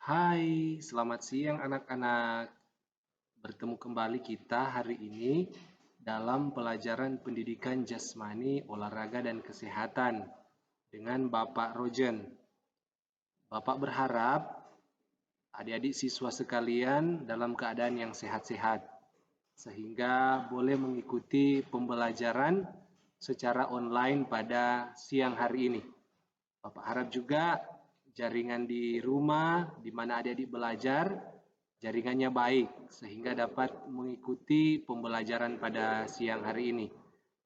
Hai, selamat siang anak-anak. Bertemu kembali kita hari ini dalam pelajaran pendidikan jasmani, olahraga, dan kesehatan dengan Bapak Rojen. Bapak berharap adik-adik siswa sekalian dalam keadaan yang sehat-sehat, sehingga boleh mengikuti pembelajaran secara online pada siang hari ini. Bapak harap juga jaringan di rumah di mana adik-adik belajar, jaringannya baik sehingga dapat mengikuti pembelajaran pada siang hari ini.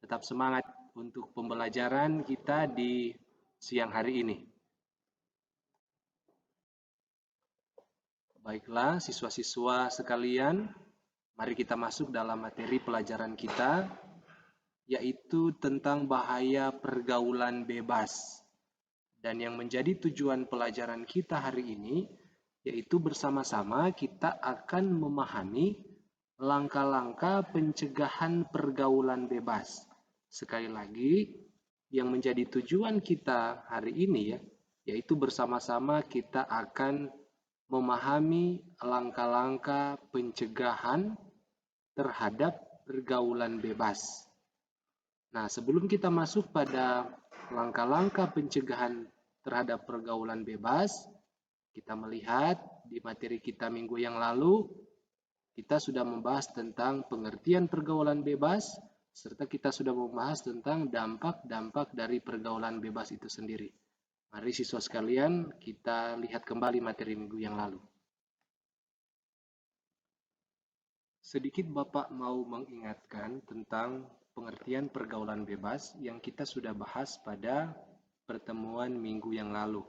Tetap semangat untuk pembelajaran kita di siang hari ini. Baiklah, siswa-siswa sekalian, mari kita masuk dalam materi pelajaran kita, yaitu tentang bahaya pergaulan bebas. Dan yang menjadi tujuan pelajaran kita hari ini, yaitu bersama-sama kita akan memahami langkah-langkah pencegahan pergaulan bebas. Sekali lagi, yang menjadi tujuan kita hari ini yaitu bersama-sama kita akan memahami langkah-langkah pencegahan terhadap pergaulan bebas. Nah, sebelum kita masuk pada langkah-langkah pencegahan terhadap pergaulan bebas, kita melihat di materi kita minggu yang lalu, kita sudah membahas tentang pengertian pergaulan bebas, serta kita sudah membahas tentang dampak-dampak dari pergaulan bebas itu sendiri. Mari siswa sekalian, kita lihat kembali materi minggu yang lalu. Sedikit Bapak mau mengingatkan tentang pengertian pergaulan bebas yang kita sudah bahas pada pertemuan minggu yang lalu.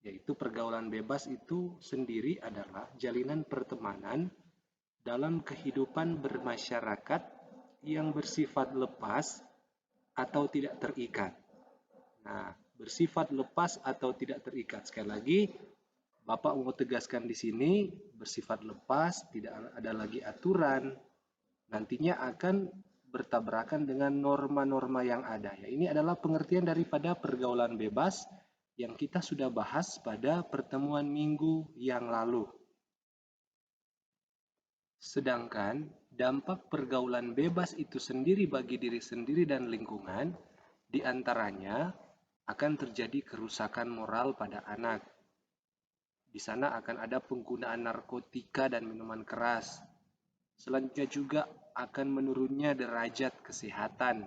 Yaitu pergaulan bebas itu sendiri adalah jalinan pertemanan dalam kehidupan bermasyarakat yang bersifat lepas atau tidak terikat. Nah, bersifat lepas atau tidak terikat. Sekali lagi, Bapak mau tegaskan di sini, bersifat lepas, tidak ada lagi aturan, nantinya akan bertabrakan dengan norma-norma yang ada. Ya, ini adalah pengertian daripada pergaulan bebas yang kita sudah bahas pada pertemuan minggu yang lalu. Sedangkan dampak pergaulan bebas itu sendiri bagi diri sendiri dan lingkungan, diantaranya akan terjadi kerusakan moral pada anak. Di sana akan ada penggunaan narkotika dan minuman keras. Selanjutnya juga akan menurunnya derajat kesehatan,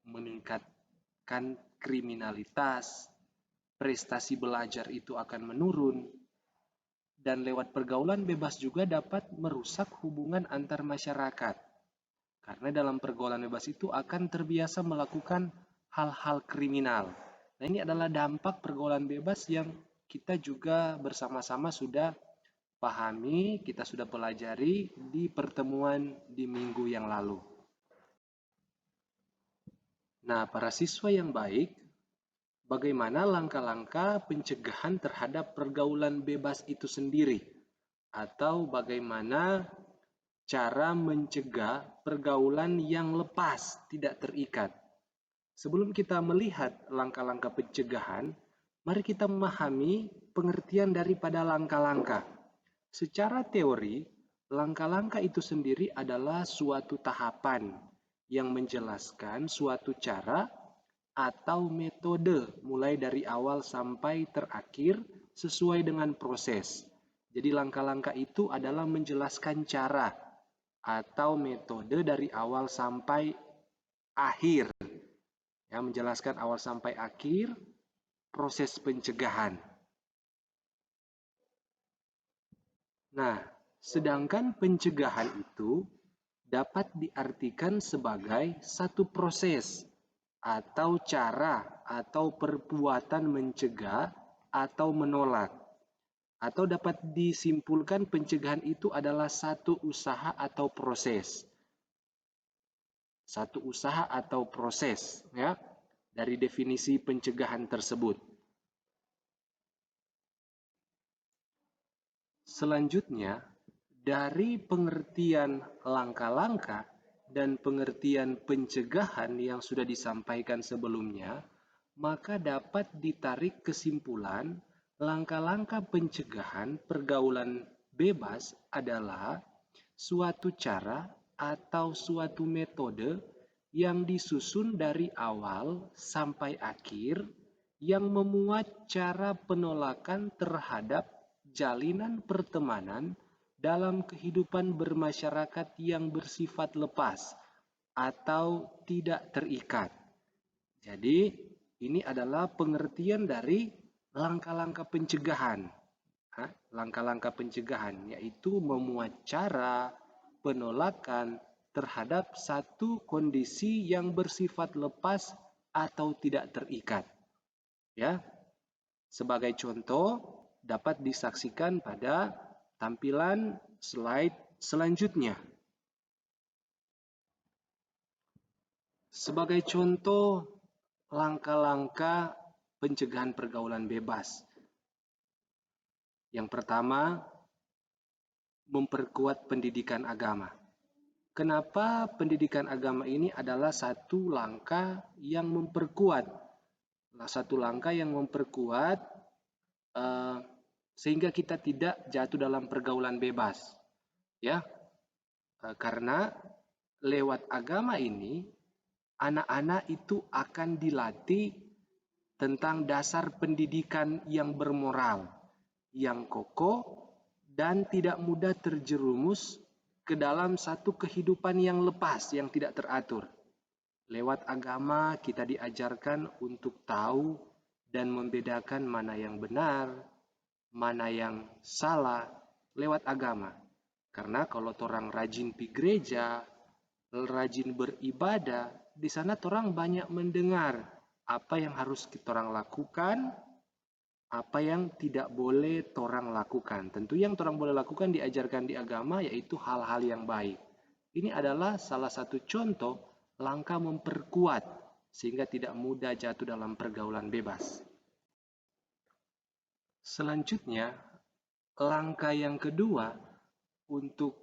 meningkatkan kriminalitas, prestasi belajar itu akan menurun, dan lewat pergaulan bebas juga dapat merusak hubungan antar masyarakat. Karena dalam pergaulan bebas itu akan terbiasa melakukan hal-hal kriminal. Nah, ini adalah dampak pergaulan bebas yang kita juga bersama-sama sudah pahami, kita sudah pelajari di pertemuan di minggu yang lalu. Nah, para siswa yang baik, bagaimana langkah-langkah pencegahan terhadap pergaulan bebas itu sendiri? Atau bagaimana cara mencegah pergaulan yang lepas, tidak terikat? Sebelum kita melihat langkah-langkah pencegahan, mari kita memahami pengertian daripada langkah-langkah. Secara teori, langkah-langkah itu sendiri adalah suatu tahapan yang menjelaskan suatu cara atau metode mulai dari awal sampai terakhir sesuai dengan proses. Jadi langkah-langkah itu adalah menjelaskan cara atau metode dari awal sampai akhir. Ya, menjelaskan awal sampai akhir proses pencegahan. Nah, sedangkan pencegahan itu dapat diartikan sebagai satu proses atau cara atau perbuatan mencegah atau menolak. Atau dapat disimpulkan pencegahan itu adalah satu usaha atau proses. Satu usaha atau proses, ya, dari definisi pencegahan tersebut. Selanjutnya, dari pengertian langkah-langkah dan pengertian pencegahan yang sudah disampaikan sebelumnya, maka dapat ditarik kesimpulan Langkah-langkah pencegahan pergaulan bebas adalah suatu cara atau suatu metode yang disusun dari awal sampai akhir yang memuat cara penolakan terhadap jalinan pertemanan dalam kehidupan bermasyarakat yang bersifat lepas atau tidak terikat. Jadi, ini adalah pengertian dari langkah-langkah pencegahan. Langkah-langkah pencegahan yaitu memuat cara penolakan terhadap satu kondisi yang bersifat lepas atau tidak terikat. Ya, sebagai contoh dapat disaksikan pada tampilan slide selanjutnya. Sebagai contoh langkah-langkah pencegahan pergaulan bebas. Yang pertama, memperkuat pendidikan agama. Kenapa pendidikan agama ini adalah satu langkah yang memperkuat? Satu langkah yang memperkuat sehingga kita tidak jatuh dalam pergaulan bebas. Ya, karena lewat agama ini anak-anak itu akan dilatih tentang dasar pendidikan yang bermoral, yang kokoh, dan tidak mudah terjerumus ke dalam satu kehidupan yang lepas, yang tidak teratur. Lewat agama kita diajarkan untuk tahu dan membedakan mana yang benar, mana yang salah lewat agama. Karena kalau orang rajin pi gereja, rajin beribadah, di sana orang banyak mendengar apa yang harus kita orang lakukan, apa yang tidak boleh orang lakukan. Tentu yang orang boleh lakukan diajarkan di agama yaitu hal-hal yang baik. Ini adalah salah satu contoh langkah memperkuat sehingga tidak mudah jatuh dalam pergaulan bebas. Selanjutnya, langkah yang kedua untuk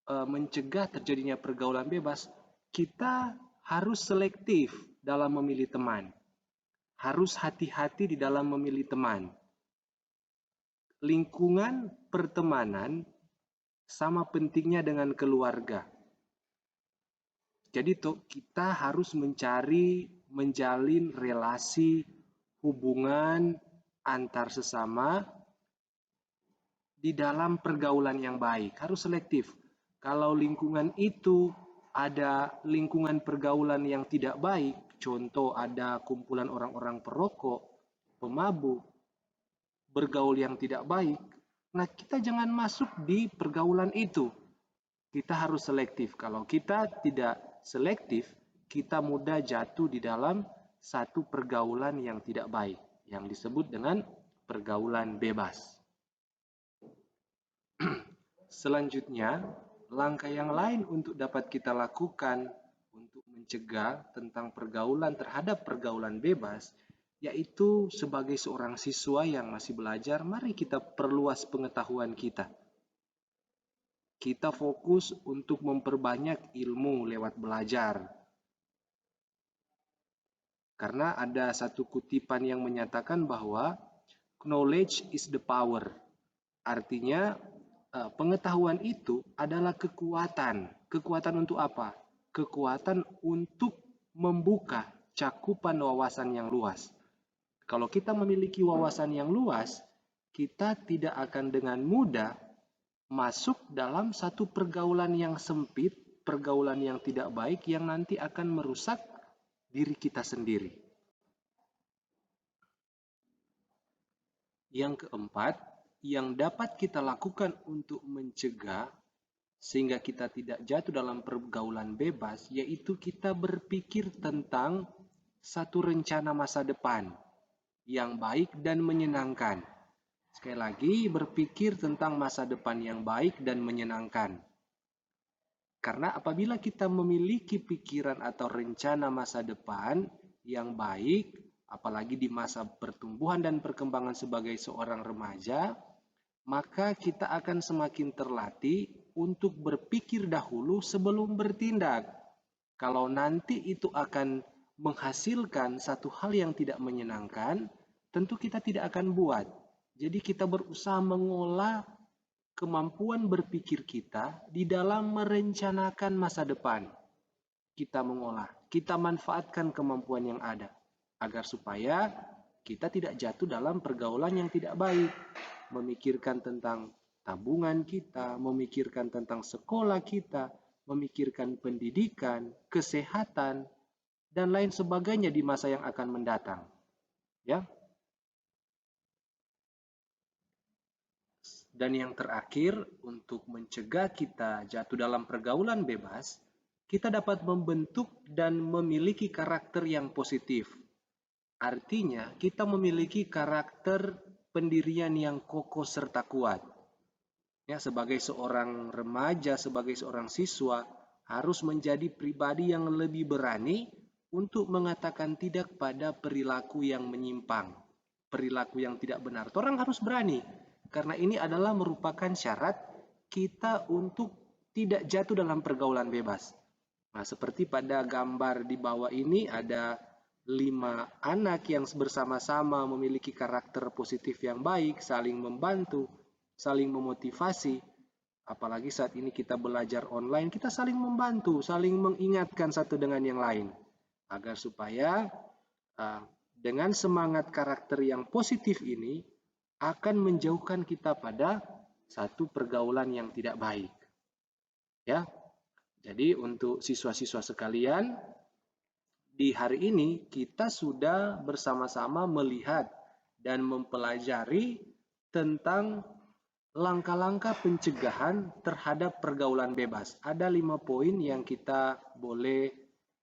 mencegah terjadinya pergaulan bebas, kita harus selektif dalam memilih teman. Harus hati-hati di dalam memilih teman. Lingkungan pertemanan sama pentingnya dengan keluarga. Jadi kita harus menjalin relasi hubungan antar sesama di dalam pergaulan yang baik. Harus selektif. Kalau lingkungan itu ada lingkungan pergaulan yang tidak baik, contoh ada kumpulan orang-orang perokok, pemabuk, bergaul yang tidak baik, nah kita jangan masuk di pergaulan itu. Kita harus selektif. Kalau kita tidak selektif, kita mudah jatuh di dalam satu pergaulan yang tidak baik, yang disebut dengan pergaulan bebas. Selanjutnya, langkah yang lain untuk dapat kita lakukan untuk mencegah tentang pergaulan terhadap pergaulan bebas, yaitu sebagai seorang siswa yang masih belajar, mari kita perluas pengetahuan kita. Kita fokus untuk memperbanyak ilmu lewat belajar. Karena ada satu kutipan yang menyatakan bahwa knowledge is the power. Artinya pengetahuan itu adalah kekuatan. Kekuatan untuk apa? Kekuatan untuk membuka cakupan wawasan yang luas. Kalau kita memiliki wawasan yang luas, kita tidak akan dengan mudah masuk dalam satu pergaulan yang sempit, pergaulan yang tidak baik yang nanti akan merusak diri kita sendiri. Yang keempat, yang dapat kita lakukan untuk mencegah sehingga kita tidak jatuh dalam pergaulan bebas, yaitu kita berpikir tentang satu rencana masa depan yang baik dan menyenangkan. Sekali lagi, berpikir tentang masa depan yang baik dan menyenangkan. Karena apabila kita memiliki pikiran atau rencana masa depan yang baik, apalagi di masa pertumbuhan dan perkembangan sebagai seorang remaja, maka kita akan semakin terlatih untuk berpikir dahulu sebelum bertindak. Kalau nanti itu akan menghasilkan satu hal yang tidak menyenangkan, tentu kita tidak akan buat. Jadi kita berusaha mengolah kemampuan berpikir kita di dalam merencanakan masa depan. Kita mengolah, kita manfaatkan kemampuan yang ada agar supaya kita tidak jatuh dalam pergaulan yang tidak baik. Memikirkan tentang tabungan kita, memikirkan tentang sekolah kita, memikirkan pendidikan, kesehatan, dan lain sebagainya di masa yang akan mendatang. Ya. Dan yang terakhir, untuk mencegah kita jatuh dalam pergaulan bebas, kita dapat membentuk dan memiliki karakter yang positif. Artinya, kita memiliki karakter pendirian yang kokoh serta kuat. Ya, sebagai seorang remaja, sebagai seorang siswa, harus menjadi pribadi yang lebih berani untuk mengatakan tidak pada perilaku yang menyimpang, perilaku yang tidak benar. Orang harus berani, karena ini adalah merupakan syarat kita untuk tidak jatuh dalam pergaulan bebas. Nah, seperti pada gambar di bawah ini ada 5 anak yang bersama-sama memiliki karakter positif yang baik, saling membantu, saling memotivasi. Apalagi saat ini kita belajar online, kita saling membantu, saling mengingatkan satu dengan yang lain. Agar supaya dengan semangat karakter yang positif ini akan menjauhkan kita pada satu pergaulan yang tidak baik. Ya. Jadi untuk siswa-siswa sekalian, di hari ini kita sudah bersama-sama melihat dan mempelajari tentang langkah-langkah pencegahan terhadap pergaulan bebas. Ada 5 poin yang kita boleh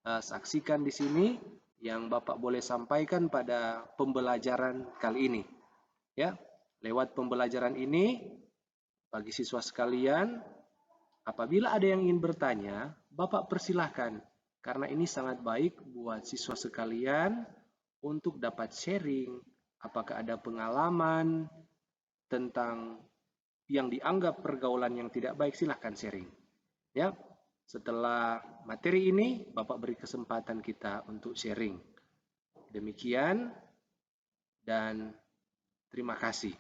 saksikan di sini yang Bapak boleh sampaikan pada pembelajaran kali ini. Ya, lewat pembelajaran ini bagi siswa sekalian, apabila ada yang ingin bertanya, Bapak persilahkan, karena ini sangat baik buat siswa sekalian untuk dapat sharing, apakah ada pengalaman tentang yang dianggap pergaulan yang tidak baik, silahkan sharing. Ya, setelah materi ini, Bapak beri kesempatan kita untuk sharing. Demikian, dan terima kasih.